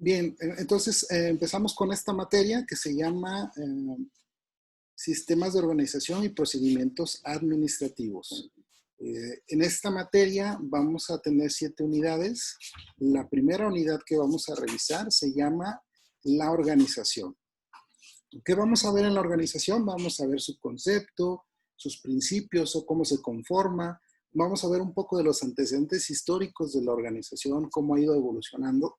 Bien, entonces empezamos con esta materia que se llama Sistemas de Organización y Procedimientos Administrativos. En esta materia vamos a tener 7 unidades. La primera unidad que vamos a revisar se llama la organización. ¿Qué vamos a ver en la organización? Vamos a ver su concepto, sus principios o cómo se conforma. Vamos a ver un poco de los antecedentes históricos de la organización, cómo ha ido evolucionando,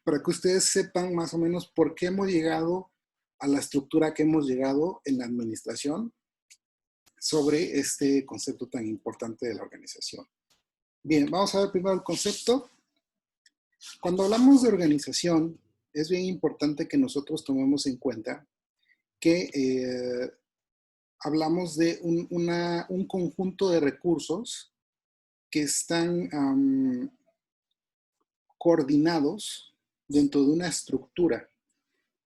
para que ustedes sepan más o menos por qué hemos llegado a la estructura que hemos llegado en la administración sobre este concepto tan importante de la organización. Bien, vamos a ver primero el concepto. Cuando hablamos de organización, es bien importante que nosotros tomemos en cuenta que hablamos de un conjunto de recursos que están coordinados dentro de una estructura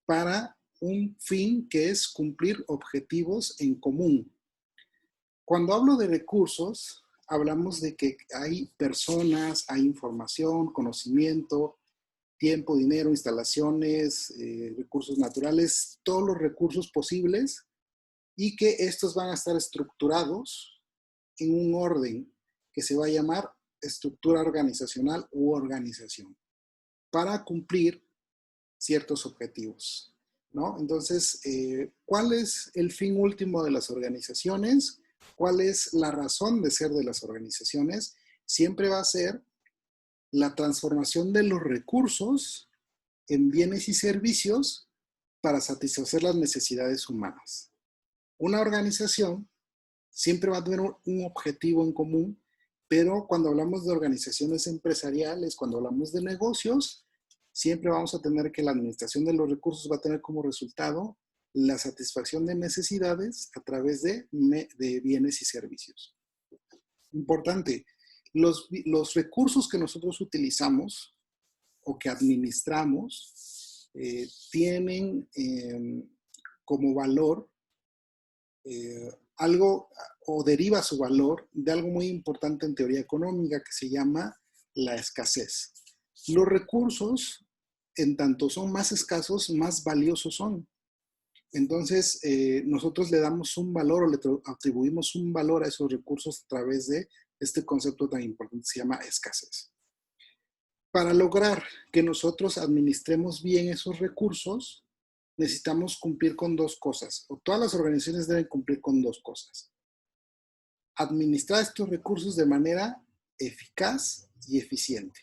para un fin que es cumplir objetivos en común. Cuando hablo de recursos, hablamos de que hay personas, hay información, conocimiento, tiempo, dinero, instalaciones, recursos naturales, todos los recursos posibles y que estos van a estar estructurados en un orden que se va a llamar estructura organizacional u organización para cumplir ciertos objetivos, ¿no? Entonces, ¿cuál es el fin último de las organizaciones? ¿Cuál es la razón de ser de las organizaciones? Siempre va a ser la transformación de los recursos en bienes y servicios para satisfacer las necesidades humanas. Una organización siempre va a tener un objetivo en común, pero cuando hablamos de organizaciones empresariales, cuando hablamos de negocios, siempre vamos a tener que la administración de los recursos va a tener como resultado la satisfacción de necesidades a través de bienes y servicios. Importante, los recursos que nosotros utilizamos o que administramos tienen como valor algo o deriva su valor de algo muy importante en teoría económica que se llama la escasez. Los recursos, en tanto son más escasos, más valiosos son. Entonces, nosotros le damos un valor o le atribuimos un valor a esos recursos a través de este concepto tan importante que se llama escasez. Para lograr que nosotros administremos bien esos recursos, necesitamos cumplir con dos cosas, o todas las organizaciones deben cumplir con dos cosas. Administrar estos recursos de manera eficaz y eficiente.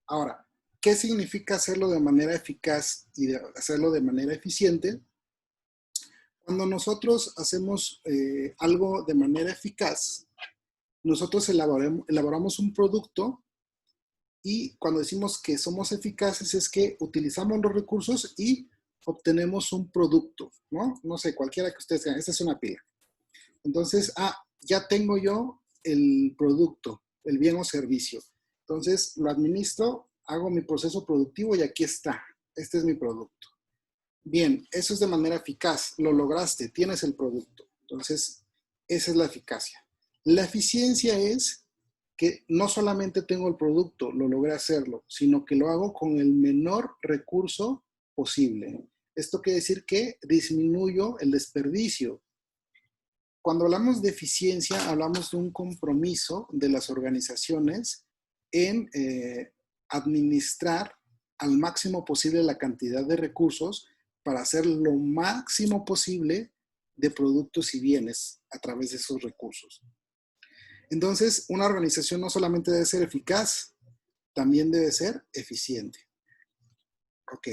Ahora, ¿qué significa hacerlo de manera eficaz y hacerlo de manera eficiente? Cuando nosotros hacemos algo de manera eficaz, nosotros elaboramos un producto y cuando decimos que somos eficaces es que utilizamos los recursos y obtenemos un producto, ¿no? No sé, cualquiera que ustedes digan, esta es una pila. Entonces, ya tengo yo el producto, el bien o servicio. Entonces, lo administro, hago mi proceso productivo y aquí está. Este es mi producto. Bien, eso es de manera eficaz. Lo lograste, tienes el producto. Entonces, esa es la eficacia. La eficiencia es que no solamente tengo el producto, lo logré hacerlo, sino que lo hago con el menor recurso posible. Esto quiere decir que disminuyo el desperdicio. Cuando hablamos de eficiencia, hablamos de un compromiso de las organizaciones en administrar al máximo posible la cantidad de recursos para hacer lo máximo posible de productos y bienes a través de esos recursos. Entonces, una organización no solamente debe ser eficaz, también debe ser eficiente. Ok.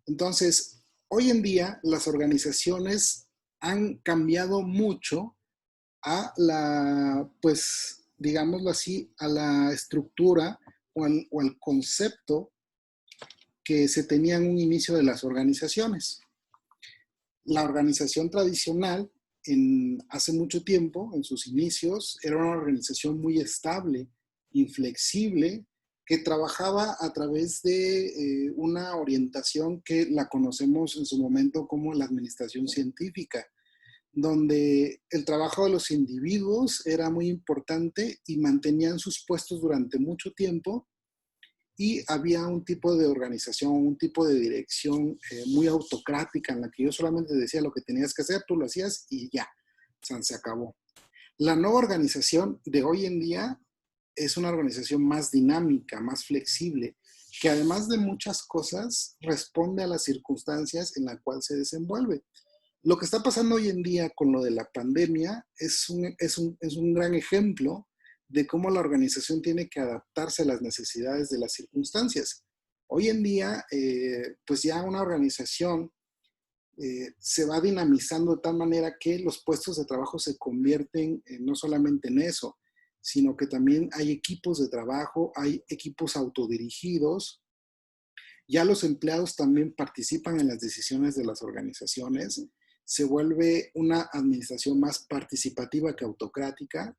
Entonces, hoy en día las organizaciones han cambiado mucho a la, pues, digámoslo así, a la estructura o al concepto que se tenía en un inicio de las organizaciones. La organización tradicional, hace mucho tiempo, en sus inicios, era una organización muy estable, inflexible, que trabajaba a través de una orientación que la conocemos en su momento como la administración científica, donde el trabajo de los individuos era muy importante y mantenían sus puestos durante mucho tiempo y había un tipo de organización, un tipo de dirección muy autocrática en la que yo solamente decía lo que tenías que hacer, tú lo hacías y ya, o sea, se acabó. La nueva organización de hoy en día es una organización más dinámica, más flexible, que además de muchas cosas responde a las circunstancias en las cuales se desenvuelve. Lo que está pasando hoy en día con lo de la pandemia es un gran ejemplo de cómo la organización tiene que adaptarse a las necesidades de las circunstancias. Hoy en día, pues ya una organización se va dinamizando de tal manera que los puestos de trabajo se convierten no solamente en eso, sino que también hay equipos de trabajo, hay equipos autodirigidos. Ya los empleados también participan en las decisiones de las organizaciones. Se vuelve una administración más participativa que autocrática.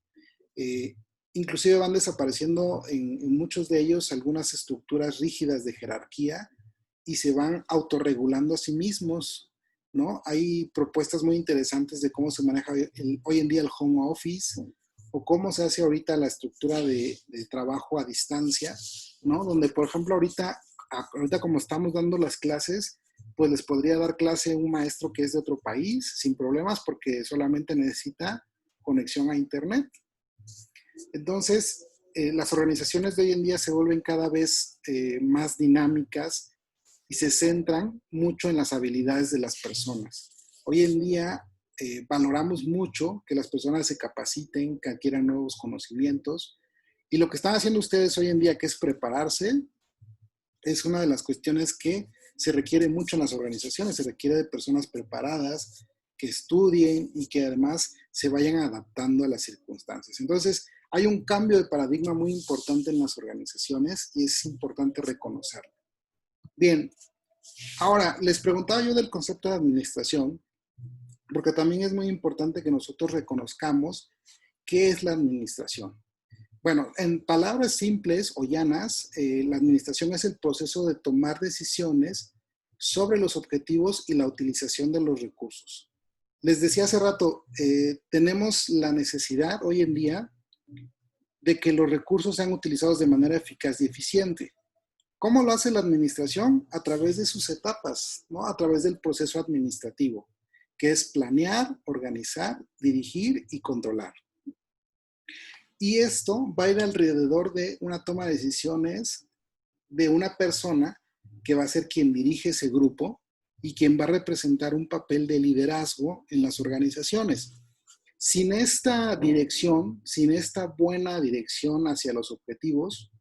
Eh, Inclusive van desapareciendo en muchos de ellos algunas estructuras rígidas de jerarquía y se van autorregulando a sí mismos, ¿no? Hay propuestas muy interesantes de cómo se maneja hoy en día el home office o cómo se hace ahorita la estructura de trabajo a distancia, ¿no? Donde, por ejemplo, ahorita como estamos dando las clases, pues les podría dar clase un maestro que es de otro país sin problemas porque solamente necesita conexión a internet. Entonces, las organizaciones de hoy en día se vuelven cada vez más dinámicas y se centran mucho en las habilidades de las personas. Hoy en día valoramos mucho que las personas se capaciten, que adquieran nuevos conocimientos. Y lo que están haciendo ustedes hoy en día, que es prepararse, es una de las cuestiones que se requiere mucho en las organizaciones. Se requiere de personas preparadas, que estudien y que además se vayan adaptando a las circunstancias. Entonces, hay un cambio de paradigma muy importante en las organizaciones y es importante reconocerlo. Bien, ahora les preguntaba yo del concepto de administración, porque también es muy importante que nosotros reconozcamos qué es la administración. Bueno, en palabras simples o llanas, la administración es el proceso de tomar decisiones sobre los objetivos y la utilización de los recursos. Les decía hace rato, tenemos la necesidad hoy en día de que los recursos sean utilizados de manera eficaz y eficiente. ¿Cómo lo hace la administración? A través de sus etapas, ¿no? A través del proceso administrativo, que es planear, organizar, dirigir y controlar. Y esto va a ir alrededor de una toma de decisiones de una persona que va a ser quien dirige ese grupo y quien va a representar un papel de liderazgo en las organizaciones. Sin esta dirección, sin esta buena dirección hacia los objetivos,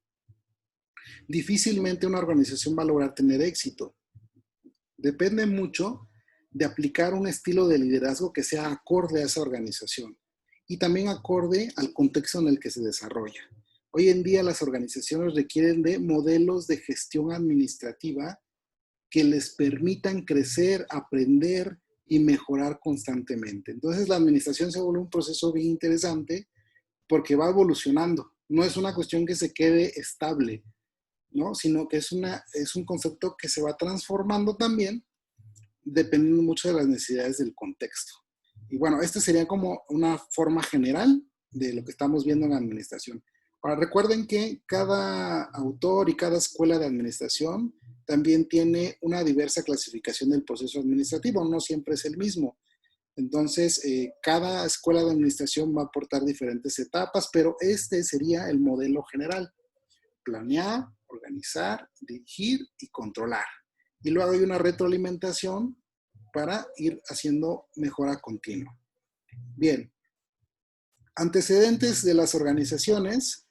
difícilmente una organización va a lograr tener éxito. Depende mucho de aplicar un estilo de liderazgo que sea acorde a esa organización y también acorde al contexto en el que se desarrolla. Hoy en día las organizaciones requieren de modelos de gestión administrativa que les permitan crecer, aprender y mejorar constantemente. Entonces la administración se vuelve un proceso bien interesante porque va evolucionando. No es una cuestión que se quede estable, ¿no? Sino que es un concepto que se va transformando también dependiendo mucho de las necesidades del contexto. Y bueno, esta sería como una forma general de lo que estamos viendo en la administración. Ahora, recuerden que cada autor y cada escuela de administración también tiene una diversa clasificación del proceso administrativo, no siempre es el mismo. Entonces, cada escuela de administración va a aportar diferentes etapas, pero este sería el modelo general. Planear, organizar, dirigir y controlar. Y luego hay una retroalimentación para ir haciendo mejora continua. Bien, antecedentes de las organizaciones.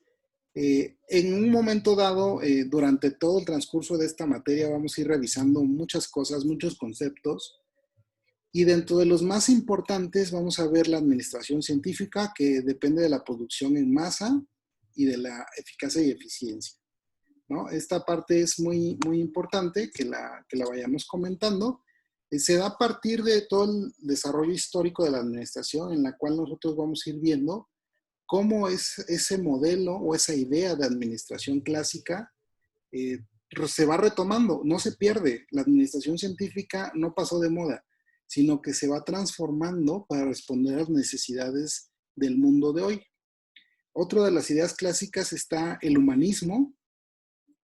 En un momento dado, durante todo el transcurso de esta materia, vamos a ir revisando muchas cosas, muchos conceptos. Y dentro de los más importantes vamos a ver la administración científica, que depende de la producción en masa y de la eficacia y eficiencia, ¿no? Esta parte es muy, muy importante que la vayamos comentando. Se da a partir de todo el desarrollo histórico de la administración, en la cual nosotros vamos a ir viendo cómo es ese modelo o esa idea de administración clásica se va retomando, no se pierde. La administración científica no pasó de moda, sino que se va transformando para responder a las necesidades del mundo de hoy. Otra de las ideas clásicas está el humanismo,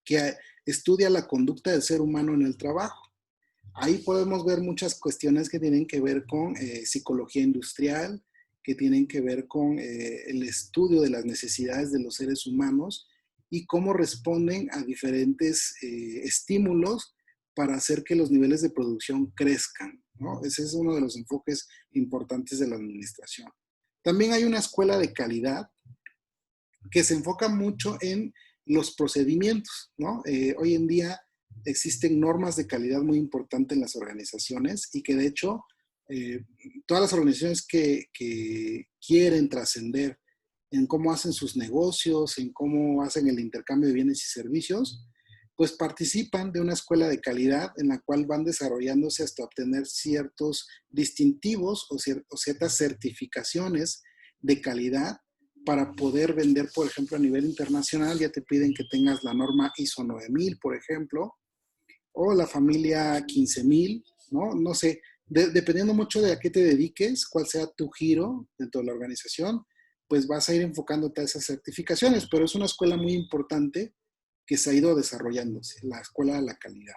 que estudia la conducta del ser humano en el trabajo. Ahí podemos ver muchas cuestiones que tienen que ver con psicología industrial, que tienen que ver con el estudio de las necesidades de los seres humanos y cómo responden a diferentes estímulos para hacer que los niveles de producción crezcan, ¿no? Ese es uno de los enfoques importantes de la administración. También hay una escuela de calidad que se enfoca mucho en los procedimientos, ¿no? Hoy en día existen normas de calidad muy importantes en las organizaciones y que de hecho todas las organizaciones que quieren trascender en cómo hacen sus negocios, en cómo hacen el intercambio de bienes y servicios, pues participan de una escuela de calidad en la cual van desarrollándose hasta obtener ciertos distintivos o ciertas certificaciones de calidad para poder vender, por ejemplo, a nivel internacional. Ya te piden que tengas la norma ISO 9000, por ejemplo, o la familia 15000, ¿no? No sé, dependiendo mucho de a qué te dediques, cuál sea tu giro dentro de la organización, pues vas a ir enfocándote a esas certificaciones, pero es una escuela muy importante que se ha ido desarrollándose, la escuela de la calidad.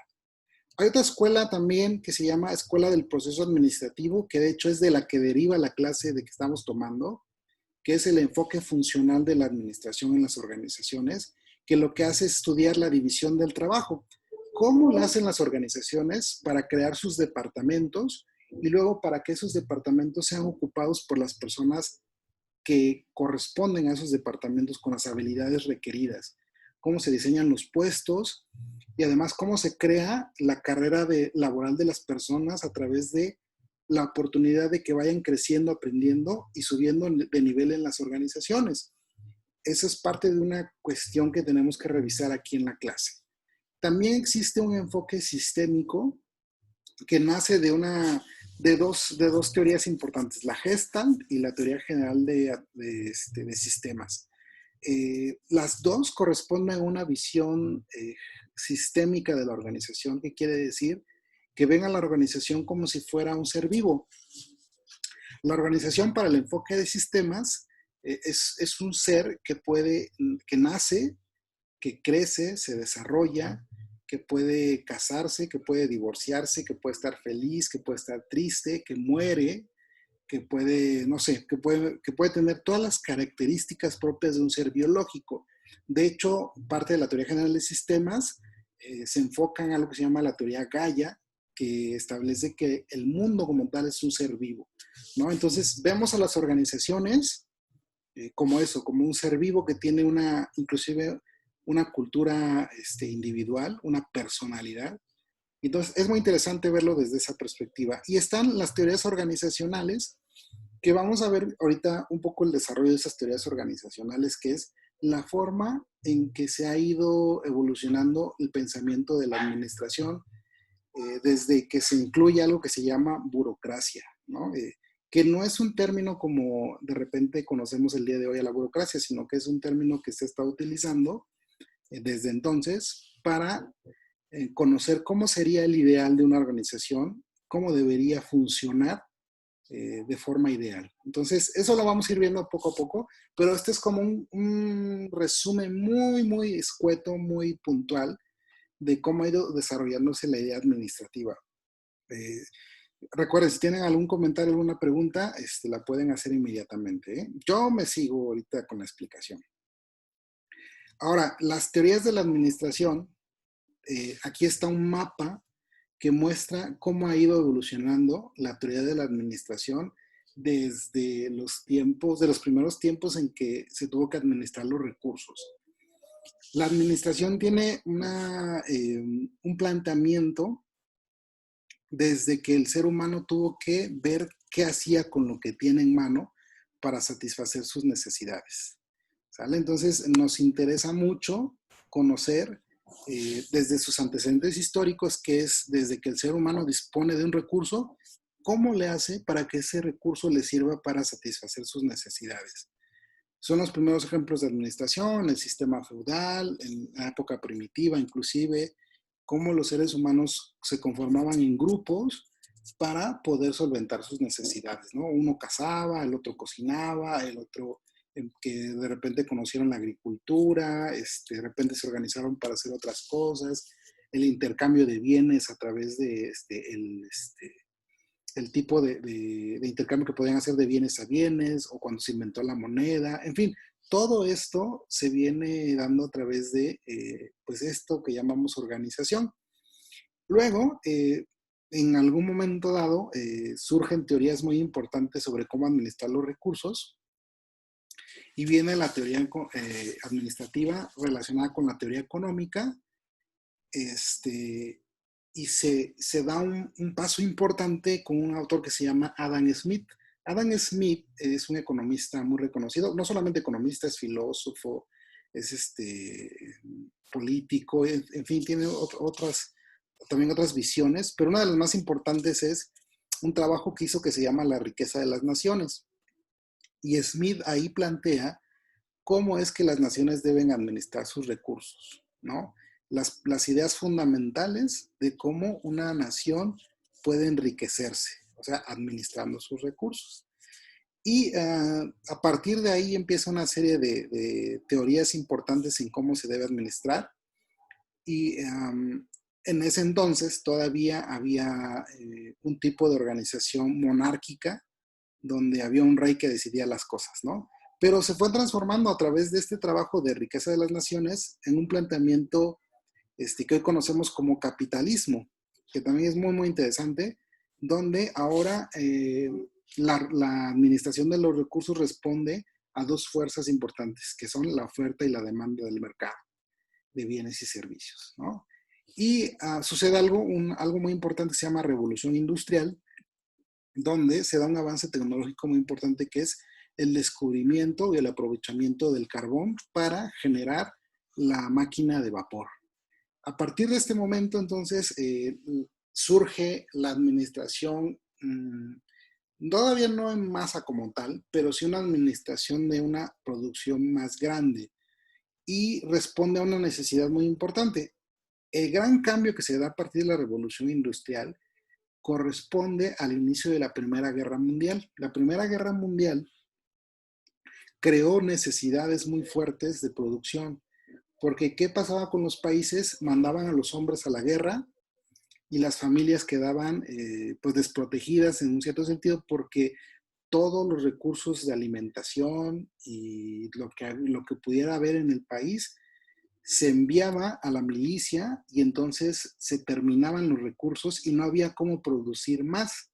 Hay otra escuela también que se llama Escuela del Proceso Administrativo, que de hecho es de la que deriva la clase de que estamos tomando, que es el enfoque funcional de la administración en las organizaciones, que lo que hace es estudiar la división del trabajo. ¿Cómo lo hacen las organizaciones para crear sus departamentos y luego para que esos departamentos sean ocupados por las personas que corresponden a esos departamentos con las habilidades requeridas? ¿Cómo se diseñan los puestos? Y además, ¿cómo se crea la carrera laboral de las personas a través de la oportunidad de que vayan creciendo, aprendiendo y subiendo de nivel en las organizaciones? Eso es parte de una cuestión que tenemos que revisar aquí en la clase. También existe un enfoque sistémico que nace de dos teorías importantes, la Gestalt y la teoría general de sistemas. Las dos corresponden a una visión sistémica de la organización, que quiere decir que ven a la organización como si fuera un ser vivo. La organización, para el enfoque de sistemas, es un ser que nace, que crece, se desarrolla, que puede casarse, que puede divorciarse, que puede estar feliz, que puede estar triste, que muere, que puede, no sé, que puede tener todas las características propias de un ser biológico. De hecho, parte de la teoría general de sistemas se enfoca en algo que se llama la teoría Gaia, que establece que el mundo como tal es un ser vivo, ¿no? Entonces, vemos a las organizaciones como eso, como un ser vivo que tiene inclusive una cultura individual, una personalidad. Entonces, es muy interesante verlo desde esa perspectiva. Y están las teorías organizacionales, que vamos a ver ahorita un poco el desarrollo de esas teorías organizacionales, que es la forma en que se ha ido evolucionando el pensamiento de la administración, desde que se incluye algo que se llama burocracia, ¿no? Que no es un término como de repente conocemos el día de hoy a la burocracia, sino que es un término que se está utilizando desde entonces para conocer cómo sería el ideal de una organización, cómo debería funcionar de forma ideal. Entonces, eso lo vamos a ir viendo poco a poco, pero este es como un resumen muy, muy escueto, muy puntual de cómo ha ido desarrollándose la idea administrativa. Eh, Recuerden, si tienen algún comentario, alguna pregunta, la pueden hacer inmediatamente, ¿eh? Yo me sigo ahorita con la explicación. Ahora, las teorías de la administración, aquí está un mapa que muestra cómo ha ido evolucionando la teoría de la administración desde de los primeros tiempos en que se tuvo que administrar los recursos. La administración tiene un planteamiento desde que el ser humano tuvo que ver qué hacía con lo que tiene en mano para satisfacer sus necesidades. ¿Sale? Entonces nos interesa mucho conocer desde sus antecedentes históricos, que es desde que el ser humano dispone de un recurso, cómo le hace para que ese recurso le sirva para satisfacer sus necesidades. Son los primeros ejemplos de administración, el sistema feudal, en la época primitiva inclusive, cómo los seres humanos se conformaban en grupos para poder solventar sus necesidades, ¿no? Uno cazaba, el otro cocinaba, el otro que de repente conocieron la agricultura, de repente se organizaron para hacer otras cosas, el intercambio de bienes a través de el tipo de intercambio que podían hacer de bienes a bienes, o cuando se inventó la moneda, en fin, todo esto se viene dando a través de pues esto que llamamos organización. Luego, en algún momento dado, surgen teorías muy importantes sobre cómo administrar los recursos, y viene la teoría administrativa relacionada con la teoría económica, y se da un paso importante con un autor que se llama Adam Smith. Adam Smith es un economista muy reconocido, no solamente economista, es filósofo, es político, en fin, tiene también otras visiones, pero una de las más importantes es un trabajo que hizo que se llama La riqueza de las naciones. Y Smith ahí plantea cómo es que las naciones deben administrar sus recursos, ¿no? Las ideas fundamentales de cómo una nación puede enriquecerse, o sea, administrando sus recursos. Y a partir de ahí empieza una serie de teorías importantes en cómo se debe administrar. Y en ese entonces todavía había un tipo de organización monárquica donde había un rey que decidía las cosas, ¿no? Pero se fue transformando a través de este trabajo de riqueza de las naciones en un planteamiento que hoy conocemos como capitalismo, que también es muy, muy interesante, donde ahora la administración de los recursos responde a dos fuerzas importantes, que son la oferta y la demanda del mercado de bienes y servicios, ¿no? Y sucede algo muy importante que se llama revolución industrial, donde se da un avance tecnológico muy importante que es el descubrimiento y el aprovechamiento del carbón para generar la máquina de vapor. A partir de este momento, entonces, surge la administración, todavía no en masa como tal, pero sí una administración de una producción más grande, y responde a una necesidad muy importante. El gran cambio que se da a partir de la revolución industrial corresponde al inicio de la Primera Guerra Mundial. La Primera Guerra Mundial creó necesidades muy fuertes de producción, porque ¿qué pasaba con los países? Mandaban a los hombres a la guerra y las familias quedaban pues desprotegidas en un cierto sentido, porque todos los recursos de alimentación y lo que pudiera haber en el país se enviaba a la milicia, y entonces se terminaban los recursos y no había cómo producir más.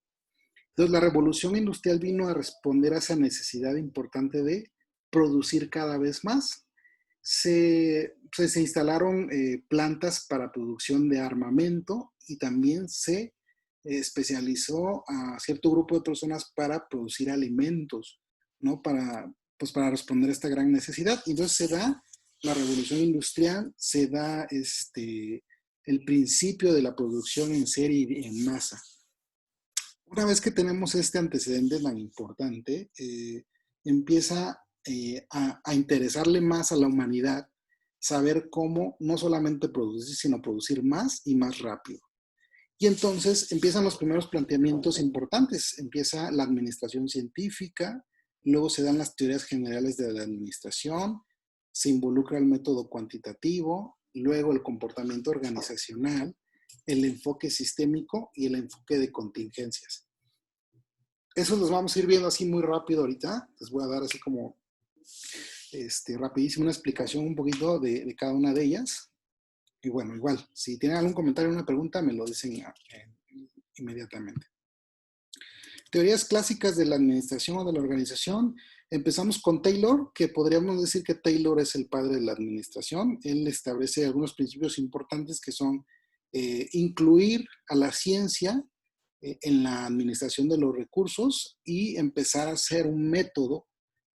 Entonces la revolución industrial vino a responder a esa necesidad importante de producir cada vez más. Se instalaron plantas para producción de armamento, y también se especializó a cierto grupo de personas para producir alimentos, ¿no? Pues para responder a esta gran necesidad. Y entonces se da la revolución industrial, se da el principio de la producción en serie y en masa. Una vez que tenemos este antecedente tan importante, empieza a interesarle más a la humanidad saber cómo no solamente producir, sino producir más y más rápido. Y entonces empiezan los primeros planteamientos importantes. Empieza la administración científica, luego se dan las teorías generales de la administración, se involucra el método cuantitativo, luego el comportamiento organizacional, el enfoque sistémico y el enfoque de contingencias. Eso los vamos a ir viendo así muy rápido ahorita. Les voy a dar así como rapidísimo una explicación un poquito de cada una de ellas. Y bueno, igual, si tienen algún comentario o una pregunta, me lo dicen inmediatamente. Teorías clásicas de la administración o de la organización. Empezamos con Taylor, que podríamos decir que Taylor es el padre de la administración. Él establece algunos principios importantes que son incluir a la ciencia en la administración de los recursos y empezar a hacer un método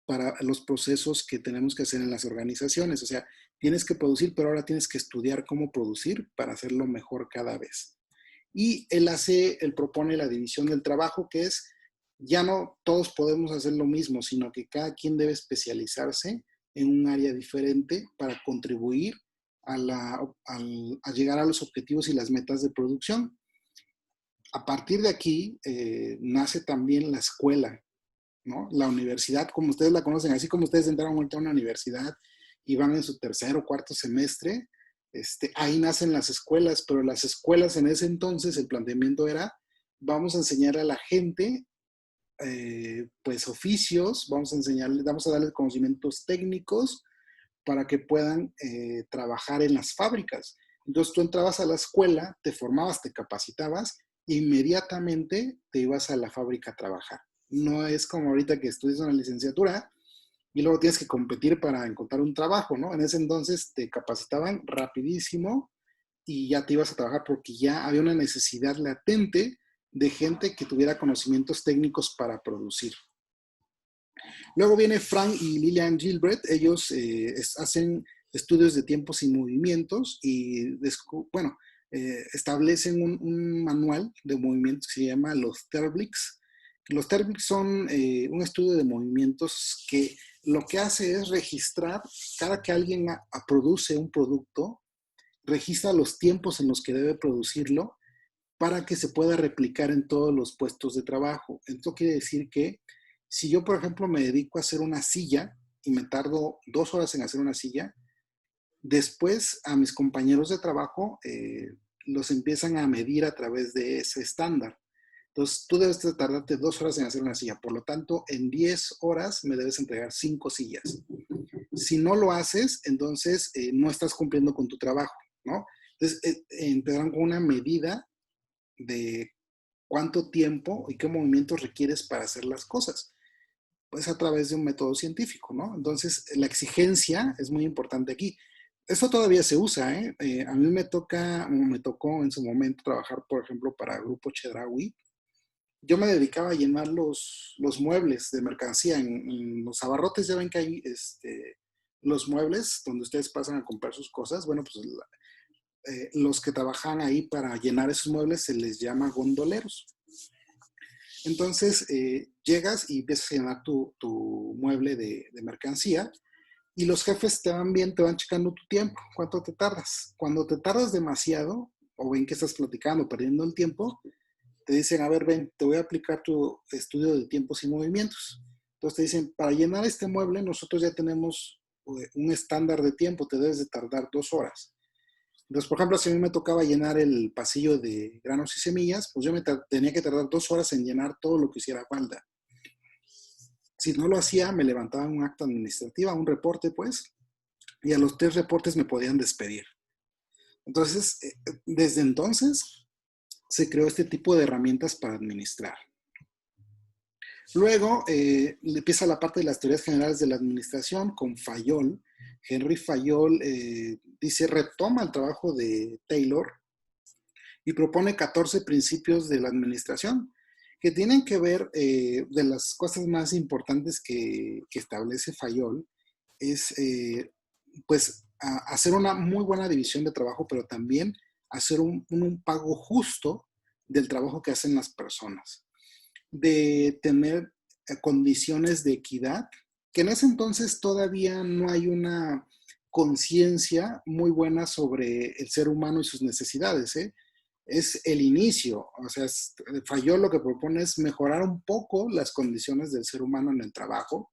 para los procesos que tenemos que hacer en las organizaciones. O sea, tienes que producir, pero ahora tienes que estudiar cómo producir para hacerlo mejor cada vez. Y él propone la división del trabajo, que es, ya no todos podemos hacer lo mismo, sino que cada quien debe especializarse en un área diferente para contribuir a llegar a los objetivos y las metas de producción. A partir de aquí nace también la escuela. ¿no? La universidad, como ustedes la conocen, así como ustedes entraron ahorita a una universidad y van en su tercer o cuarto semestre, ahí nacen las escuelas, pero las escuelas en ese entonces el planteamiento era, vamos a enseñar a la gente pues oficios, vamos a darles conocimientos técnicos para que puedan trabajar en las fábricas. Entonces tú entrabas a la escuela, te formabas, te capacitabas, e inmediatamente te ibas a la fábrica a trabajar. No es como ahorita que estudias una licenciatura y luego tienes que competir para encontrar un trabajo, ¿no? En ese entonces te capacitaban rapidísimo y ya te ibas a trabajar porque ya había una necesidad latente de gente que tuviera conocimientos técnicos para producir. Luego viene Frank y Lillian Gilbert, ellos hacen estudios de tiempos y movimientos y, bueno, establecen un manual de movimientos que se llama los TERBLICS. Los TERBLICS son un estudio de movimientos que lo que hace es registrar cada que alguien produce un producto, registra los tiempos en los que debe producirlo para que se pueda replicar en todos los puestos de trabajo. Esto quiere decir que si yo, por ejemplo, me dedico a hacer una silla y me tardo 2 horas en hacer una silla, después a mis compañeros de trabajo los empiezan a medir a través de ese estándar. Entonces, tú debes tardarte 2 horas en hacer una silla. Por lo tanto, en 10 horas me debes entregar 5 sillas. Si no lo haces, entonces no estás cumpliendo con tu trabajo, ¿no? Entonces, empezaron con una medida de cuánto tiempo y qué movimientos requieres para hacer las cosas. Pues a través de un método científico, ¿no? Entonces, la exigencia es muy importante aquí. Esto todavía se usa, ¿eh? A mí me tocó en su momento trabajar, por ejemplo, para Grupo Chedraui. Yo me dedicaba a llenar los muebles de mercancía en los abarrotes. Ya ven que hay los muebles donde ustedes pasan a comprar sus cosas. Bueno, pues los que trabajan ahí para llenar esos muebles se les llama gondoleros. Entonces, llegas y empiezas a llenar tu mueble de mercancía y los jefes te van bien, te van checando tu tiempo, cuánto te tardas. Cuando te tardas demasiado o ven que estás platicando, perdiendo el tiempo, te dicen, a ver, ven, te voy a aplicar tu estudio de tiempos y movimientos. Entonces te dicen, para llenar este mueble nosotros ya tenemos un estándar de tiempo, te debes de tardar 2 horas. Entonces, por ejemplo, si a mí me tocaba llenar el pasillo de granos y semillas, pues yo tenía que tardar 2 horas en llenar todo lo que hiciera falta. Si no lo hacía, me levantaban un acta administrativa, un reporte, pues, y a los 3 reportes me podían despedir. Entonces, desde entonces se creó este tipo de herramientas para administrar. Luego empieza la parte de las teorías generales de la administración con Fayol. Henry Fayol retoma el trabajo de Taylor y propone 14 principios de la administración que tienen que ver, de las cosas más importantes que establece Fayol, es pues hacer una muy buena división de trabajo, pero también hacer un pago justo del trabajo que hacen las personas, de tener condiciones de equidad, que en ese entonces todavía no hay una conciencia muy buena sobre el ser humano y sus necesidades, ¿eh? Es el inicio, o sea, Fayol lo que propone es mejorar un poco las condiciones del ser humano en el trabajo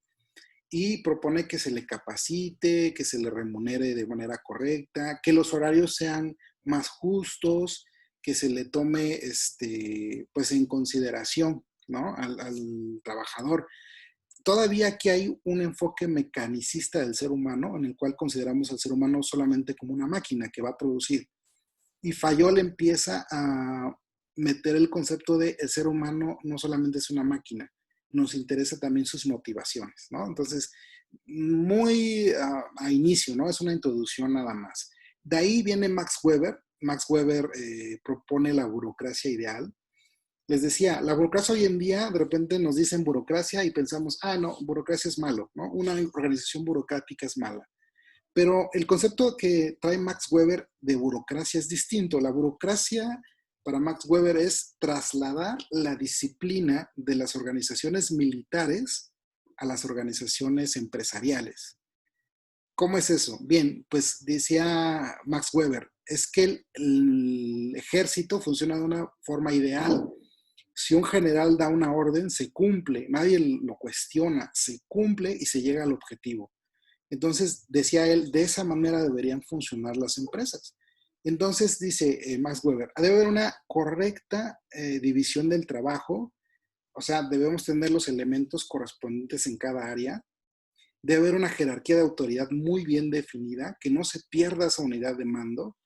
y propone que se le capacite, que se le remunere de manera correcta, que los horarios sean más justos, que se le tome pues en consideración, ¿no? al trabajador. Todavía aquí hay un enfoque mecanicista del ser humano en el cual consideramos al ser humano solamente como una máquina que va a producir. Y Fayol empieza a meter el concepto de el ser humano no solamente es una máquina, nos interesa también sus motivaciones, ¿no? Entonces, muy a inicio, ¿no? Es una introducción nada más. De ahí viene Max Weber. Max Weber propone la burocracia ideal. Les decía, la burocracia hoy en día, de repente nos dicen burocracia y pensamos, no, burocracia es malo, ¿no? Una organización burocrática es mala. Pero el concepto que trae Max Weber de burocracia es distinto. La burocracia para Max Weber es trasladar la disciplina de las organizaciones militares a las organizaciones empresariales. ¿Cómo es eso? Bien, pues decía Max Weber, es que el ejército funciona de una forma ideal. Si un general da una orden, se cumple, nadie lo cuestiona, se cumple y se llega al objetivo. Entonces, decía él, de esa manera deberían funcionar las empresas. Entonces, dice Max Weber, debe haber una correcta división del trabajo, o sea, debemos tener los elementos correspondientes en cada área. Debe haber una jerarquía de autoridad muy bien definida, que no se pierda esa unidad de mando.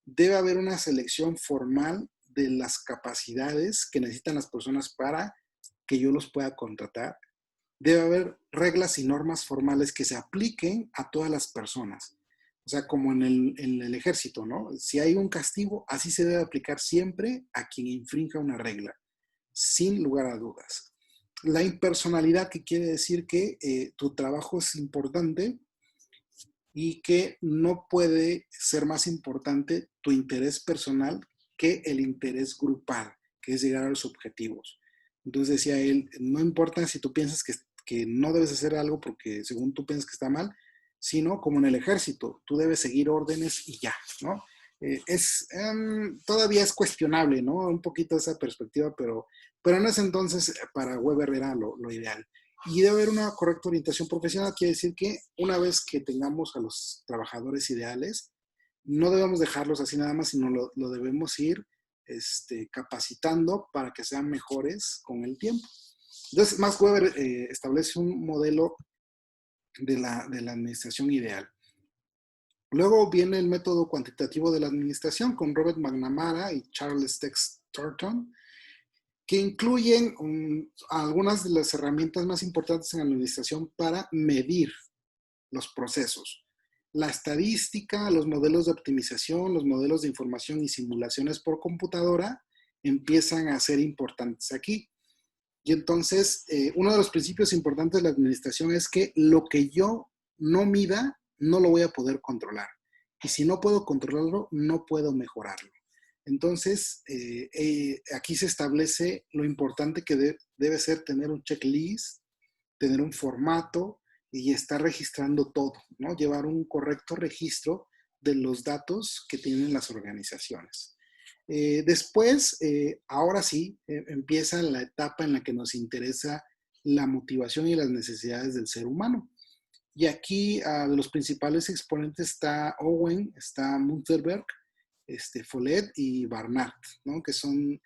Debe haber una selección formal de las capacidades que necesitan las personas para que yo los pueda contratar. Debe haber reglas y normas formales que se apliquen a todas las personas. O sea, como en el ejército, ¿no? Si hay un castigo, así se debe aplicar siempre a quien infrinja una regla, sin lugar a dudas. La impersonalidad, que quiere decir que tu trabajo es importante y que no puede ser más importante tu interés personal que el interés grupal, que es llegar a los objetivos. Entonces decía él, no importa si tú piensas que no debes hacer algo porque según tú piensas que está mal, sino como en el ejército, tú debes seguir órdenes y ya, ¿no? Todavía es cuestionable, ¿no? Un poquito esa perspectiva, pero en ese entonces para Weber era lo ideal. Y debe haber una correcta orientación profesional, quiere decir que una vez que tengamos a los trabajadores ideales, no debemos dejarlos así nada más, sino lo debemos ir capacitando para que sean mejores con el tiempo. Entonces, Max Weber establece un modelo de la administración ideal. Luego viene el método cuantitativo de la administración con Robert McNamara y Charles Tex Thornton, que incluyen algunas de las herramientas más importantes en la administración para medir los procesos. La estadística, los modelos de optimización, los modelos de información y simulaciones por computadora empiezan a ser importantes aquí. Y entonces, uno de los principios importantes de la administración es que lo que yo no mida, no lo voy a poder controlar. Y si no puedo controlarlo, no puedo mejorarlo. Entonces, aquí se establece lo importante que debe ser tener un checklist, tener un formato y estar registrando todo, ¿no? Llevar un correcto registro de los datos que tienen las organizaciones. Después, ahora sí, empieza la etapa en la que nos interesa la motivación y las necesidades del ser humano. Y aquí de los principales exponentes está Owen, está Munterberg, Follett y Barnard, ¿no? Que son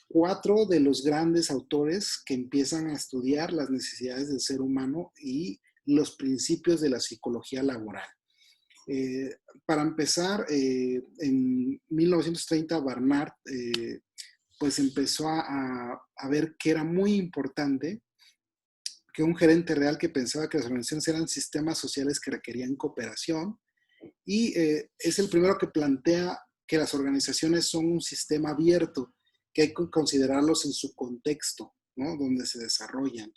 cuatro de los grandes autores que empiezan a estudiar las necesidades del ser humano y los principios de la psicología laboral. Para empezar, en 1930 Barnard pues empezó a ver que era muy importante que un gerente real que pensaba que las organizaciones eran sistemas sociales que requerían cooperación y es el primero que plantea que las organizaciones son un sistema abierto, que hay que considerarlos en su contexto, ¿no? Donde se desarrollan.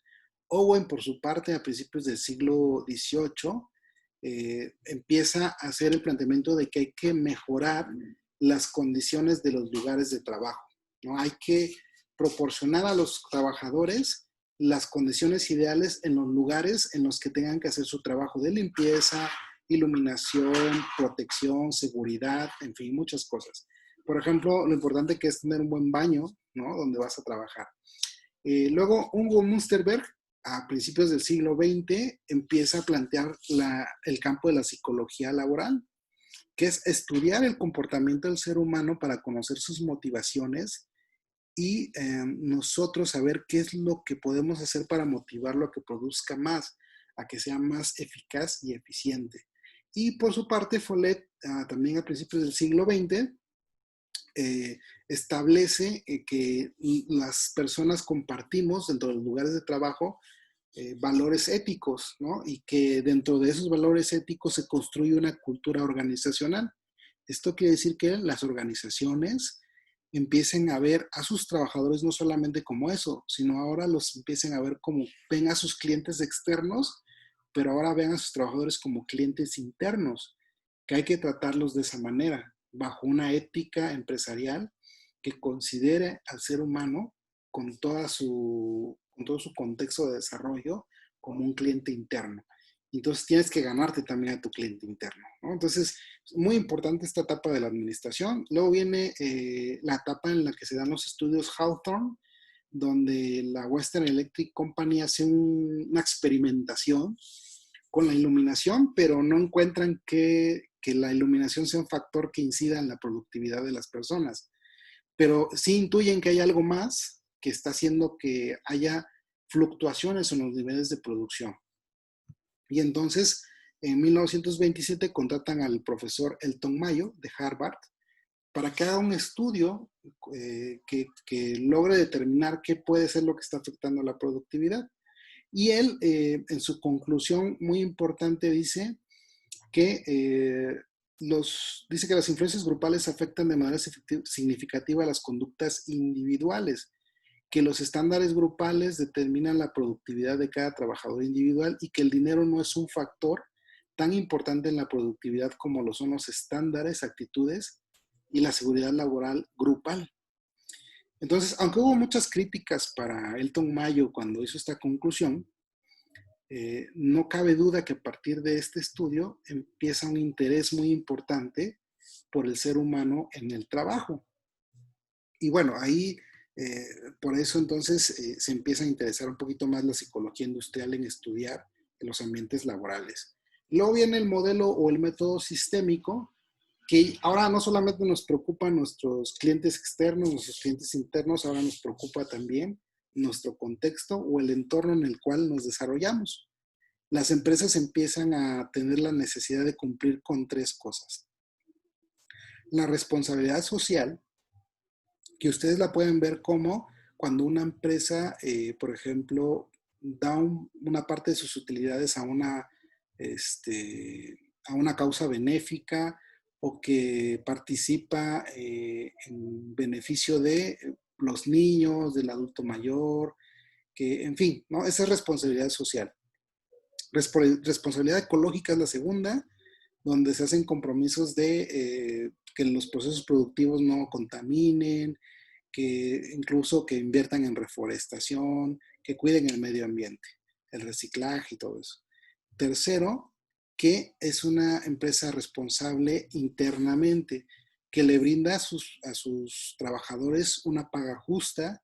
Owen, por su parte, a principios del siglo XVIII, empieza a hacer el planteamiento de que hay que mejorar las condiciones de los lugares de trabajo, ¿no? Hay que proporcionar a los trabajadores las condiciones ideales en los lugares en los que tengan que hacer su trabajo de limpieza, iluminación, protección, seguridad, en fin, muchas cosas. Por ejemplo, lo importante que es tener un buen baño, ¿no? Donde vas a trabajar. Luego, Hugo Munsterberg, a principios del siglo XX, empieza a plantear el campo de la psicología laboral, que es estudiar el comportamiento del ser humano para conocer sus motivaciones y nosotros saber qué es lo que podemos hacer para motivarlo a que produzca más, a que sea más eficaz y eficiente. Y por su parte, Follett, también a principios del siglo XX, establece que las personas compartimos dentro de los lugares de trabajo valores éticos, ¿no? Y que dentro de esos valores éticos se construye una cultura organizacional. Esto quiere decir que las organizaciones empiecen a ver a sus trabajadores no solamente como eso, sino ahora los empiecen a ver como ven a sus clientes externos, pero ahora ven a sus trabajadores como clientes internos, que hay que tratarlos de esa manera, bajo una ética empresarial que considere al ser humano con, con todo su contexto de desarrollo como un cliente interno. Entonces tienes que ganarte también a tu cliente interno, ¿no? Entonces, muy importante esta etapa de la administración. Luego viene la etapa en la que se dan los estudios Hawthorne, donde la Western Electric Company hace una experimentación con la iluminación, pero no encuentran que la iluminación sea un factor que incida en la productividad de las personas. Pero sí intuyen que hay algo más que está haciendo que haya fluctuaciones en los niveles de producción. Y entonces, en 1927 contratan al profesor Elton Mayo de Harvard para que haga un estudio que logre determinar qué puede ser lo que está afectando la productividad. Y él, en su conclusión muy importante, dice que, dice que las influencias grupales afectan de manera significativa las conductas individuales, que los estándares grupales determinan la productividad de cada trabajador individual y que el dinero no es un factor tan importante en la productividad como lo son los estándares, actitudes y la seguridad laboral grupal. Entonces, aunque hubo muchas críticas para Elton Mayo cuando hizo esta conclusión, no cabe duda que a partir de este estudio empieza un interés muy importante por el ser humano en el trabajo. Y bueno, ahí, por eso entonces se empieza a interesar un poquito más la psicología industrial en estudiar los ambientes laborales. Luego viene el modelo o el método sistémico, que ahora no solamente nos preocupan nuestros clientes externos, nuestros clientes internos, ahora nos preocupa también nuestro contexto o el entorno en el cual nos desarrollamos. Las empresas empiezan a tener la necesidad de cumplir con tres cosas. La responsabilidad social, que ustedes la pueden ver como cuando una empresa, por ejemplo, da una parte de sus utilidades a una causa benéfica o que participa en beneficio de los niños, del adulto mayor, que, en fin, ¿no? Esa es responsabilidad social. Responsabilidad ecológica es la segunda, donde se hacen compromisos de que los procesos productivos no contaminen, que incluso que inviertan en reforestación, que cuiden el medio ambiente, el reciclaje y todo eso. Tercero, que es una empresa responsable internamente, que le brinda a sus trabajadores una paga justa,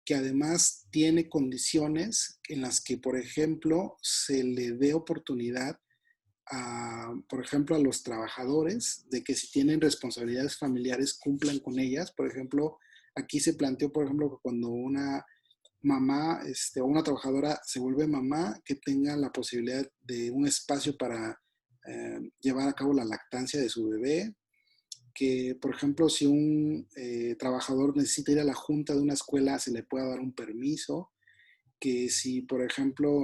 que además tiene condiciones en las que, por ejemplo, se le dé oportunidad por ejemplo, a los trabajadores de que si tienen responsabilidades familiares cumplan con ellas. Por ejemplo, aquí se planteó, por ejemplo, que cuando una mamá o una trabajadora se vuelve mamá, que tenga la posibilidad de un espacio para llevar a cabo la lactancia de su bebé, que, por ejemplo, si un trabajador necesita ir a la junta de una escuela, se le pueda dar un permiso, que si, por ejemplo,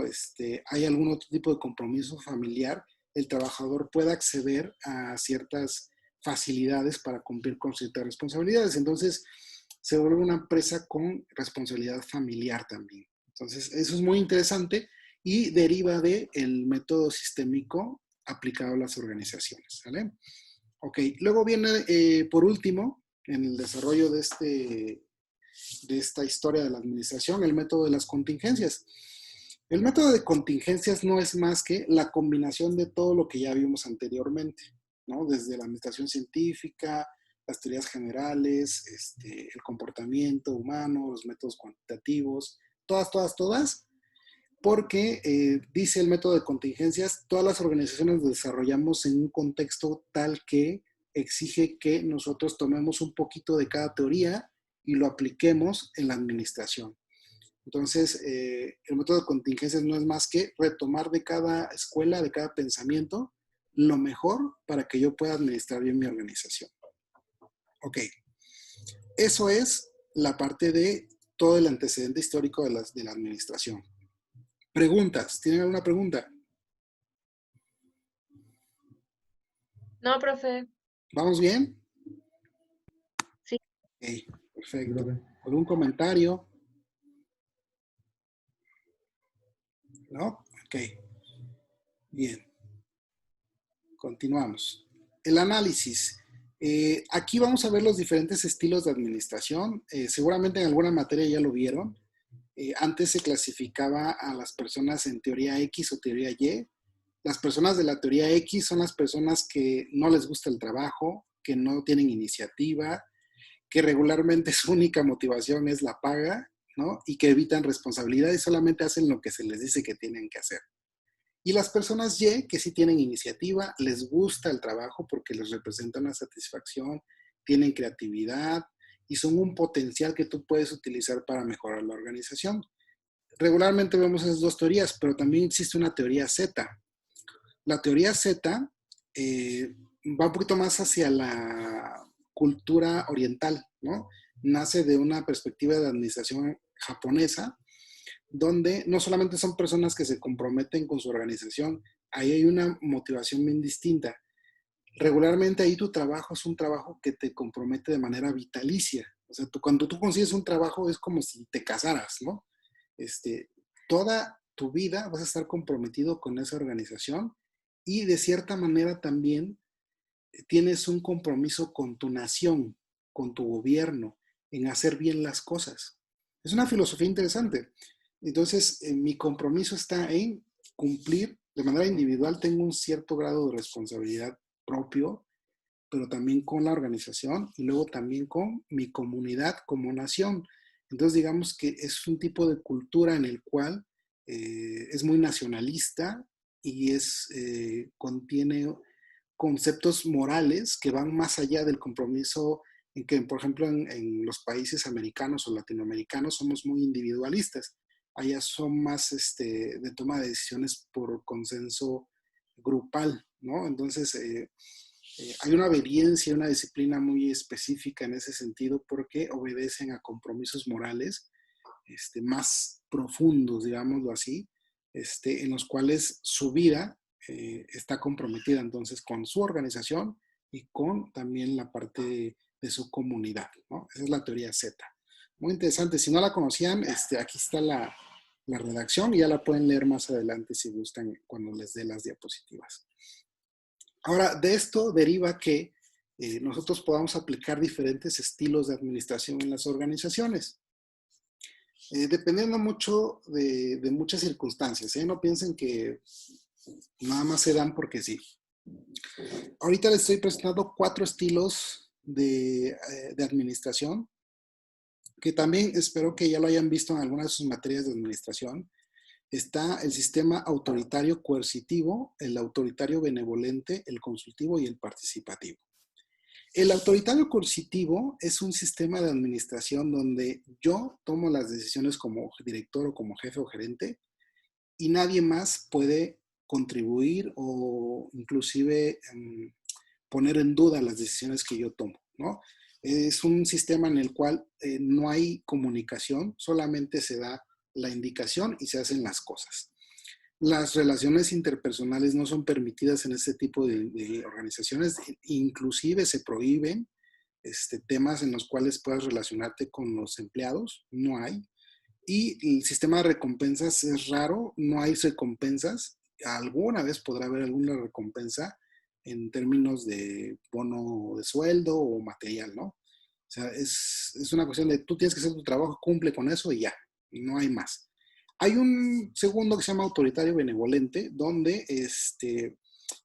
hay algún otro tipo de compromiso familiar, el trabajador pueda acceder a ciertas facilidades para cumplir con ciertas responsabilidades. Entonces, se vuelve una empresa con responsabilidad familiar también. Entonces, eso es muy interesante y deriva del método sistémico aplicado a las organizaciones. ¿Vale? Ok, luego viene, por último, en el desarrollo de esta historia de la administración, el método de las contingencias. El método de contingencias no es más que la combinación de todo lo que ya vimos anteriormente, ¿no? Desde la administración científica, las teorías generales, el comportamiento humano, los métodos cuantitativos, todas, porque dice el método de contingencias, todas las organizaciones nos desarrollamos en un contexto tal que exige que nosotros tomemos un poquito de cada teoría y lo apliquemos en la administración. Entonces, el método de contingencias no es más que retomar de cada escuela, de cada pensamiento, lo mejor para que yo pueda administrar bien mi organización. Ok, eso es la parte de todo el antecedente histórico de la administración. Preguntas, ¿tienen alguna pregunta? No, profe. ¿Vamos bien? Sí. Ok, perfecto. ¿Algún comentario? ¿No? Ok. Bien. Continuamos. El análisis. Aquí vamos a ver los diferentes estilos de administración. Seguramente en alguna materia ya lo vieron. Antes se clasificaba a las personas en teoría X o teoría Y. Las personas de la teoría X son las personas que no les gusta el trabajo, que no tienen iniciativa, que regularmente su única motivación es la paga, ¿no? Y que evitan responsabilidad y solamente hacen lo que se les dice que tienen que hacer. Y las personas Y, que sí tienen iniciativa, les gusta el trabajo porque les representa una satisfacción, tienen creatividad y son un potencial que tú puedes utilizar para mejorar la organización. Regularmente vemos esas dos teorías, pero también existe una teoría Z. La teoría Z va un poquito más hacia la cultura oriental, ¿no? Nace de una perspectiva de administración japonesa, donde no solamente son personas que se comprometen con su organización, ahí hay una motivación bien distinta. Regularmente ahí tu trabajo es un trabajo que te compromete de manera vitalicia. O sea, cuando tú consigues un trabajo es como si te casaras, ¿no? Este, toda tu vida vas a estar comprometido con esa organización y de cierta manera también tienes un compromiso con tu nación, con tu gobierno, en hacer bien las cosas. Es una filosofía interesante. Entonces, mi compromiso está en cumplir de manera individual, tengo un cierto grado de responsabilidad propio, pero también con la organización y luego también con mi comunidad como nación. Entonces, digamos que es un tipo de cultura en el cual es muy nacionalista y contiene conceptos morales que van más allá del compromiso en que, por ejemplo, en los países americanos o latinoamericanos somos muy individualistas. Allá son más de toma de decisiones por consenso grupal, ¿no? Entonces, hay una obediencia, una disciplina muy específica en ese sentido porque obedecen a compromisos morales más profundos, digámoslo así, en los cuales su vida está comprometida entonces con su organización y con también la parte de su comunidad, ¿no? Esa es la teoría Z. Muy interesante. Si no la conocían, aquí está la redacción y ya la pueden leer más adelante si gustan cuando les dé las diapositivas. Ahora, de esto deriva que nosotros podamos aplicar diferentes estilos de administración en las organizaciones. Dependiendo mucho de muchas circunstancias, ¿eh? No piensen que nada más se dan porque sí. Ahorita les estoy presentando 4 estilos de administración, que también espero que ya lo hayan visto en algunas de sus materias de administración. Está el sistema autoritario coercitivo, el autoritario benevolente, el consultivo y el participativo. El autoritario coercitivo es un sistema de administración donde yo tomo las decisiones como director o como jefe o gerente y nadie más puede contribuir o inclusive poner en duda las decisiones que yo tomo, ¿no? Es un sistema en el cual no hay comunicación, solamente se da la indicación y se hacen las cosas. Las relaciones interpersonales no son permitidas en este tipo de organizaciones, inclusive se prohíben temas en los cuales puedas relacionarte con los empleados, no hay. Y el sistema de recompensas es raro, no hay recompensas. Alguna vez podrá haber alguna recompensa en términos de bono de sueldo o material, ¿no? O sea, es una cuestión de tú tienes que hacer tu trabajo, cumple con eso y ya, no hay más. Hay un segundo que se llama autoritario benevolente, donde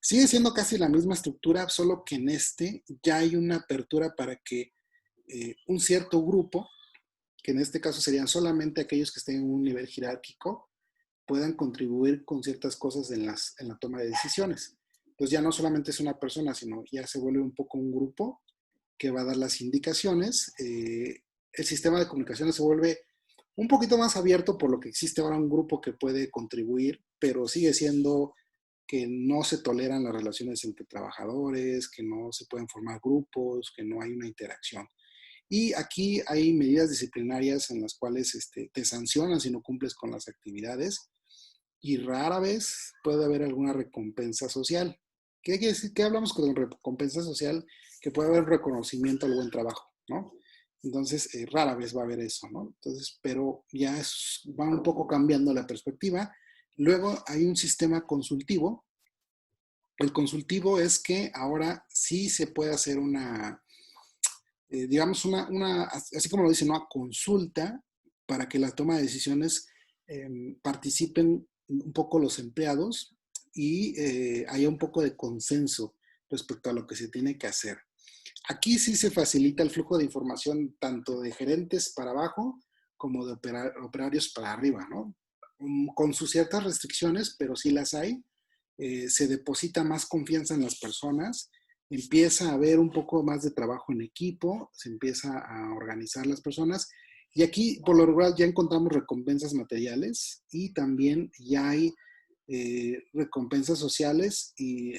sigue siendo casi la misma estructura, solo que en ya hay una apertura para que un cierto grupo, que en este caso serían solamente aquellos que estén en un nivel jerárquico, puedan contribuir con ciertas cosas en la toma de decisiones. Entonces ya no solamente es una persona, sino ya se vuelve un poco un grupo que va a dar las indicaciones. El sistema de comunicaciones se vuelve un poquito más abierto, por lo que existe ahora un grupo que puede contribuir, pero sigue siendo que no se toleran las relaciones entre trabajadores, que no se pueden formar grupos, que no hay una interacción. Y aquí hay medidas disciplinarias en las cuales te sancionan si no cumples con las actividades y rara vez puede haber alguna recompensa social. ¿Qué quiere decir? ¿Qué hablamos con recompensa social? Que puede haber reconocimiento al buen trabajo, ¿no? Entonces, rara vez va a haber eso, ¿no? Entonces, pero ya va un poco cambiando la perspectiva. Luego hay un sistema consultivo. El consultivo es que ahora sí se puede hacer digamos, así como lo dice, una consulta para que la toma de decisiones participen un poco los empleados y haya un poco de consenso respecto a lo que se tiene que hacer. Aquí sí se facilita el flujo de información tanto de gerentes para abajo como de operarios para arriba, ¿no? Con sus ciertas restricciones, pero sí las hay. Se deposita más confianza en las personas, empieza a haber un poco más de trabajo en equipo, se empieza a organizar las personas y aquí por lo regular ya encontramos recompensas materiales y también ya hay recompensas sociales y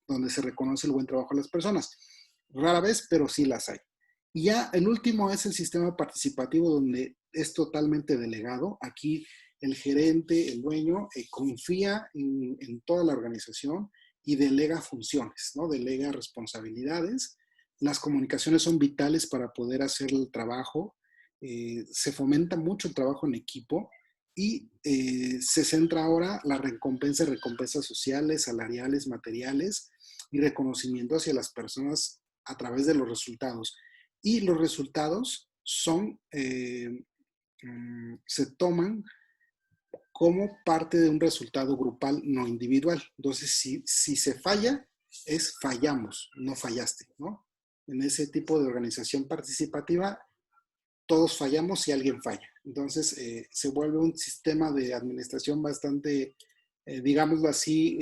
donde se reconoce el buen trabajo de las personas. Rara vez, pero sí las hay. Y ya el último es el sistema participativo donde es totalmente delegado. Aquí el gerente, el dueño, confía en toda la organización y delega funciones, ¿no? Delega responsabilidades. Las comunicaciones son vitales para poder hacer el trabajo. Se fomenta mucho el trabajo en equipo y se centra ahora la recompensa, recompensas sociales, salariales, materiales y reconocimiento hacia las personas a través de los resultados. Y los resultados son, se toman como parte de un resultado grupal, no individual. Entonces, si se falla, es fallamos, no fallaste, ¿no? En ese tipo de organización participativa, todos fallamos si alguien falla. Entonces, se vuelve un sistema de administración bastante, digámoslo así,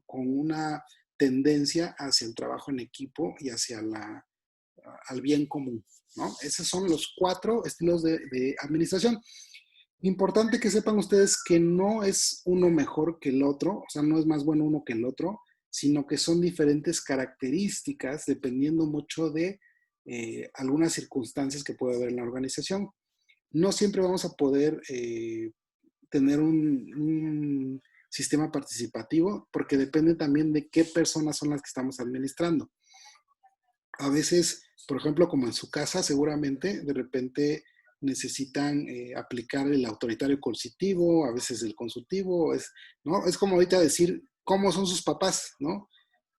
con una tendencia hacia el trabajo en equipo y hacia al bien común, ¿no? Esos son los 4 estilos de administración. Importante que sepan ustedes que no es uno mejor que el otro, o sea, no es más bueno uno que el otro, sino que son diferentes características dependiendo mucho de algunas circunstancias que puede haber en la organización. No siempre vamos a poder tener un sistema participativo porque depende también de qué personas son las que estamos administrando. A veces, por ejemplo, como en su casa, seguramente de repente necesitan aplicar el autoritario coercitivo, a veces el consultivo, ¿no? Es como ahorita decir cómo son sus papás, ¿no?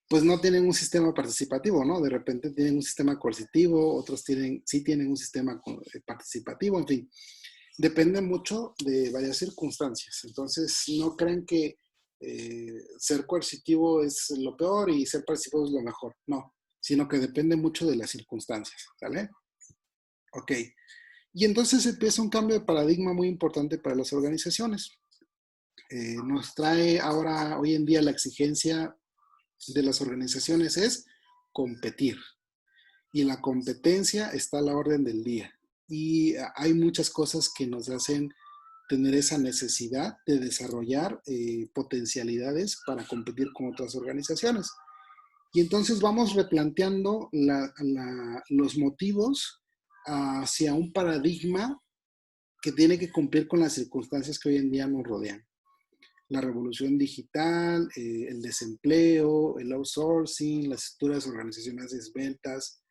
Pues no tienen un sistema participativo, ¿no? De repente tienen un sistema coercitivo, otros sí tienen un sistema participativo, en fin. Depende mucho de varias circunstancias. Entonces, no crean que ser coercitivo es lo peor y ser participativo es lo mejor. No, sino que depende mucho de las circunstancias, ¿vale? Ok. Y entonces empieza un cambio de paradigma muy importante para las organizaciones. Nos trae ahora, hoy en día, la exigencia de las organizaciones es competir. Y la competencia está a la orden del día. Y hay muchas cosas que nos hacen tener esa necesidad de desarrollar potencialidades para competir con otras organizaciones. Y entonces vamos replanteando los motivos hacia un paradigma que tiene que cumplir con las circunstancias que hoy en día nos rodean. La revolución digital, el desempleo, el outsourcing, las estructuras organizacionales esbeltas,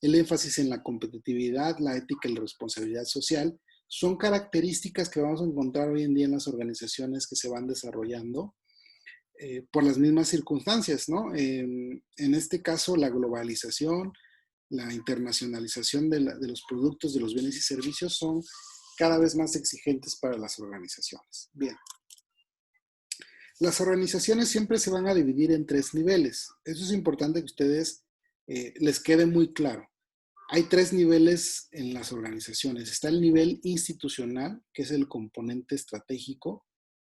el énfasis en la competitividad, la ética y la responsabilidad social, son características que vamos a encontrar hoy en día en las organizaciones que se van desarrollando por las mismas circunstancias, ¿no? En este caso, la globalización, la internacionalización de los productos, de los bienes y servicios son cada vez más exigentes para las organizaciones. Bien. Las organizaciones siempre se van a dividir en 3 niveles. Eso es importante que ustedes les quede muy claro. Hay 3 niveles en las organizaciones. Está el nivel institucional, que es el componente estratégico.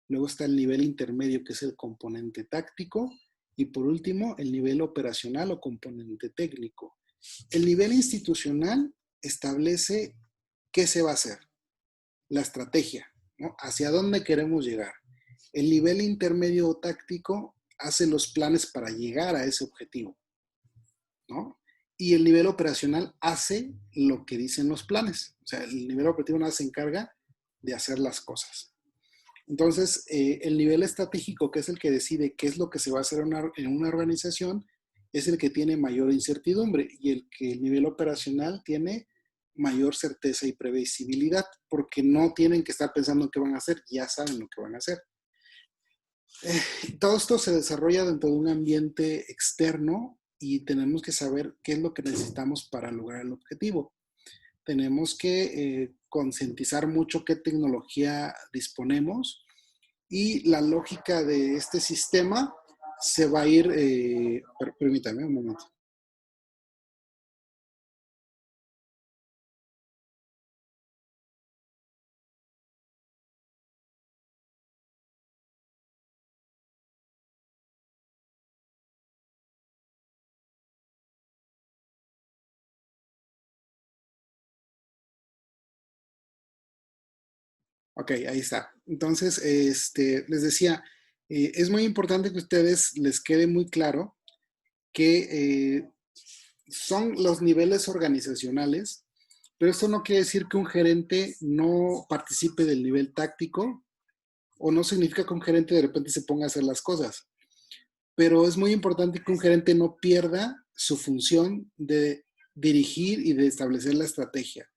Luego está el nivel intermedio, que es el componente táctico. Y por último, el nivel operacional o componente técnico. El nivel institucional establece qué se va a hacer, la estrategia, ¿no? Hacia dónde queremos llegar. El nivel intermedio o táctico hace los planes para llegar a ese objetivo, ¿no? Y el nivel operacional hace lo que dicen los planes. O sea, el nivel operativo nada se encarga de hacer las cosas. Entonces, el nivel estratégico, que es el que decide qué es lo que se va a hacer en una organización, es el que tiene mayor incertidumbre y el nivel operacional tiene mayor certeza y previsibilidad, porque no tienen que estar pensando en qué van a hacer, ya saben lo que van a hacer. Todo esto se desarrolla dentro de un ambiente externo y tenemos que saber qué es lo que necesitamos para lograr el objetivo. Tenemos que concientizar mucho qué tecnología disponemos y la lógica de este sistema se va a ir, permítame un momento. Ok, ahí está. Entonces, les decía, es muy importante que a ustedes les quede muy claro que son los niveles organizacionales, pero esto no quiere decir que un gerente no participe del nivel táctico o no significa que un gerente de repente se ponga a hacer las cosas, pero es muy importante que un gerente no pierda su función de dirigir y de establecer la estrategia.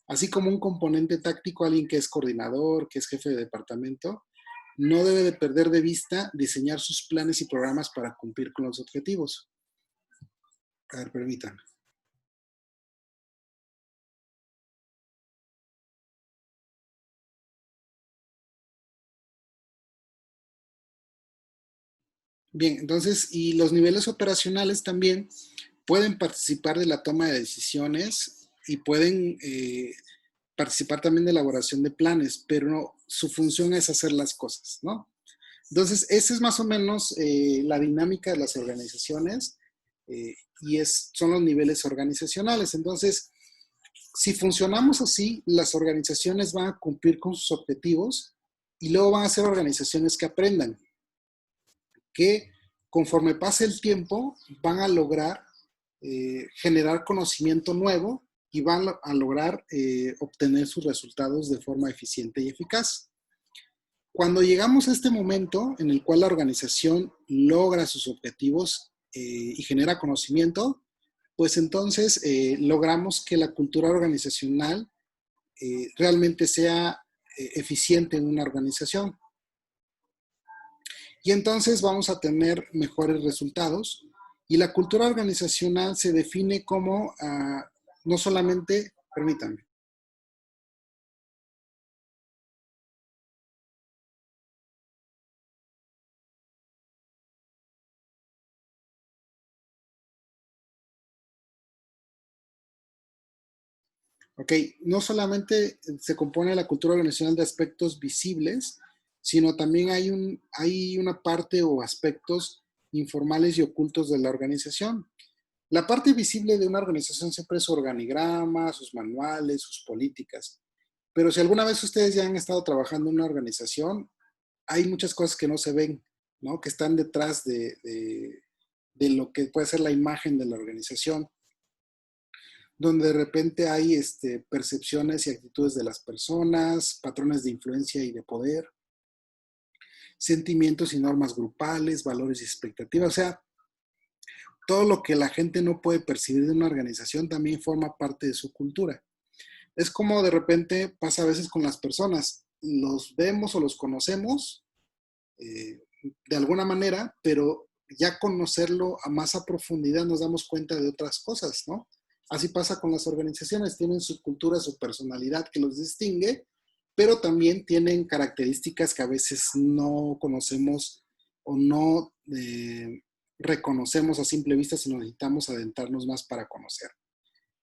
Así como un componente táctico, alguien que es coordinador, que es jefe de departamento, no debe de perder de vista diseñar sus planes y programas para cumplir con los objetivos. A ver, permítanme. Bien, entonces, y los niveles operacionales también pueden participar de la toma de decisiones y pueden participar también de elaboración de planes, pero no, su función es hacer las cosas, ¿no? Entonces, esa es más o menos la dinámica de las organizaciones y son los niveles organizacionales. Entonces, si funcionamos así, las organizaciones van a cumplir con sus objetivos y luego van a ser organizaciones que aprendan, que conforme pase el tiempo van a lograr generar conocimiento nuevo y van a lograr obtener sus resultados de forma eficiente y eficaz. Cuando llegamos a este momento en el cual la organización logra sus objetivos y genera conocimiento, pues entonces logramos que la cultura organizacional realmente sea eficiente en una organización. Y entonces vamos a tener mejores resultados. Y la cultura organizacional se define como no solamente, permítanme. Ok, no solamente se compone la cultura organizacional de aspectos visibles, sino también hay una parte o aspectos informales y ocultos de la organización. La parte visible de una organización siempre es su organigrama, sus manuales, sus políticas. Pero si alguna vez ustedes ya han estado trabajando en una organización, hay muchas cosas que no se ven, ¿no? Que están detrás de lo que puede ser la imagen de la organización, donde de repente hay percepciones y actitudes de las personas, patrones de influencia y de poder, sentimientos y normas grupales, valores y expectativas. O sea, todo lo que la gente no puede percibir de una organización también forma parte de su cultura. Es como de repente pasa a veces con las personas. Los vemos o los conocemos de alguna manera, pero ya conocerlo a más a profundidad nos damos cuenta de otras cosas, ¿no? Así pasa con las organizaciones, tienen su cultura, su personalidad que los distingue, pero también tienen características que a veces no conocemos o no reconocemos a simple vista, sino necesitamos adentrarnos más para conocer.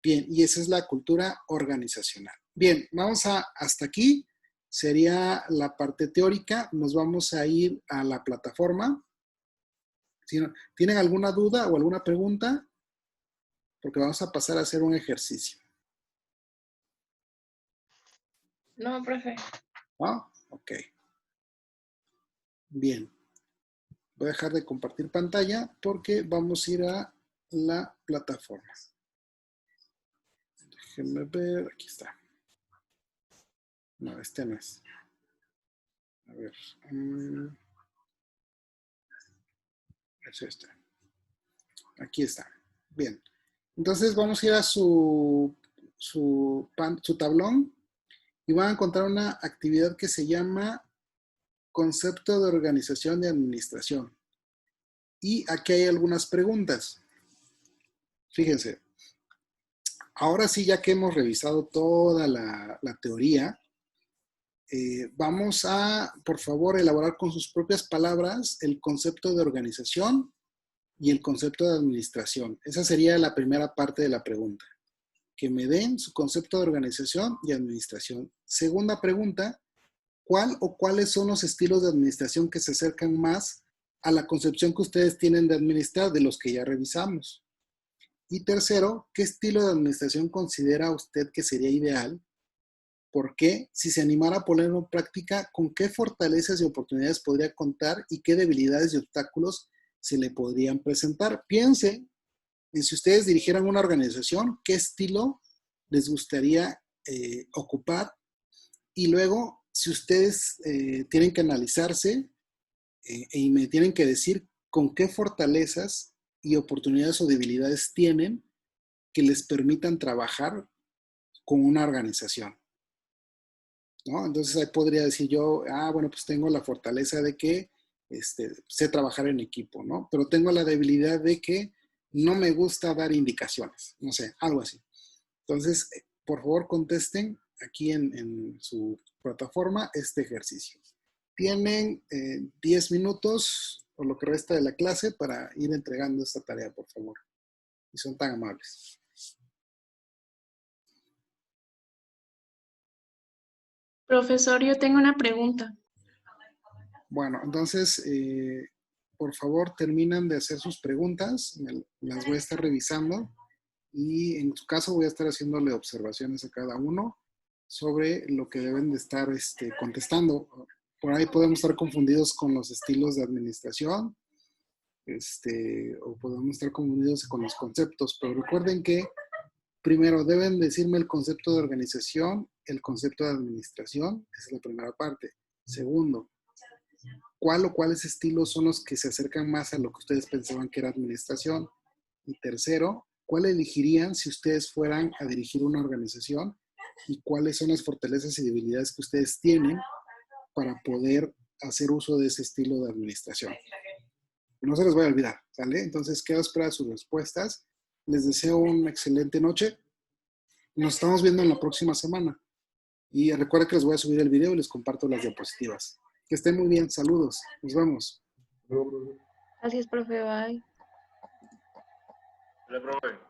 Bien, y esa es la cultura organizacional. Bien, vamos hasta aquí. Sería la parte teórica. Nos vamos a ir a la plataforma. Si ¿tienen alguna duda o alguna pregunta? Porque vamos a pasar a hacer un ejercicio. No, profe. ¿Ah? Ok. Bien. Voy a dejar de compartir pantalla porque vamos a ir a la plataforma. Déjenme ver. Aquí está. No, este no es. A ver. Es este. Aquí está. Bien. Entonces vamos a ir a su tablón y van a encontrar una actividad que se llama concepto de organización y administración. Y aquí hay algunas preguntas. Fíjense, ahora sí, ya que hemos revisado toda la teoría, vamos a, por favor, elaborar con sus propias palabras el concepto de organización y el concepto de administración. Esa sería la primera parte de la pregunta. Que me den su concepto de organización y administración. Segunda pregunta, ¿cuál o cuáles son los estilos de administración que se acercan más a la concepción que ustedes tienen de administrar de los que ya revisamos? Y tercero, ¿qué estilo de administración considera usted que sería ideal ¿Por qué? Si se animara a ponerlo en práctica, ¿con qué fortalezas y oportunidades podría contar y qué debilidades y obstáculos se le podrían presentar? Piense en si ustedes dirigieran una organización, ¿qué estilo les gustaría ocupar? Y luego, si ustedes tienen que analizarse y me tienen que decir con qué fortalezas y oportunidades o debilidades tienen que les permitan trabajar con una organización, ¿no? Entonces ahí podría decir yo, bueno, pues tengo la fortaleza de que sé trabajar en equipo, ¿no? Pero tengo la debilidad de que no me gusta dar indicaciones, no sé, algo así. Entonces, por favor, contesten aquí en su plataforma este ejercicio. Tienen 10 minutos o lo que resta de la clase para ir entregando esta tarea, por favor. Y son tan amables. Profesor, yo tengo una pregunta. Bueno, entonces, por favor, terminan de hacer sus preguntas. Las voy a estar revisando y en su caso voy a estar haciéndole observaciones a cada uno sobre lo que deben de estar contestando. Por ahí podemos estar confundidos con los estilos de administración, o podemos estar confundidos con los conceptos, pero recuerden que primero deben decirme el concepto de organización, el concepto de administración, esa es la primera parte. Segundo, ¿cuál o cuáles estilos son los que se acercan más a lo que ustedes pensaban que era administración? Y tercero, ¿cuál elegirían si ustedes fueran a dirigir una organización? ¿Y cuáles son las fortalezas y debilidades que ustedes tienen para poder hacer uso de ese estilo de administración? No se les vaya a olvidar, ¿sale? Entonces, quedo a esperar sus respuestas. Les deseo una excelente noche. Nos estamos viendo en la próxima semana. Y recuerda que les voy a subir el video y les comparto las diapositivas. Que estén muy bien. Saludos. Nos vemos. Gracias, profe. Bye. Hola, profe.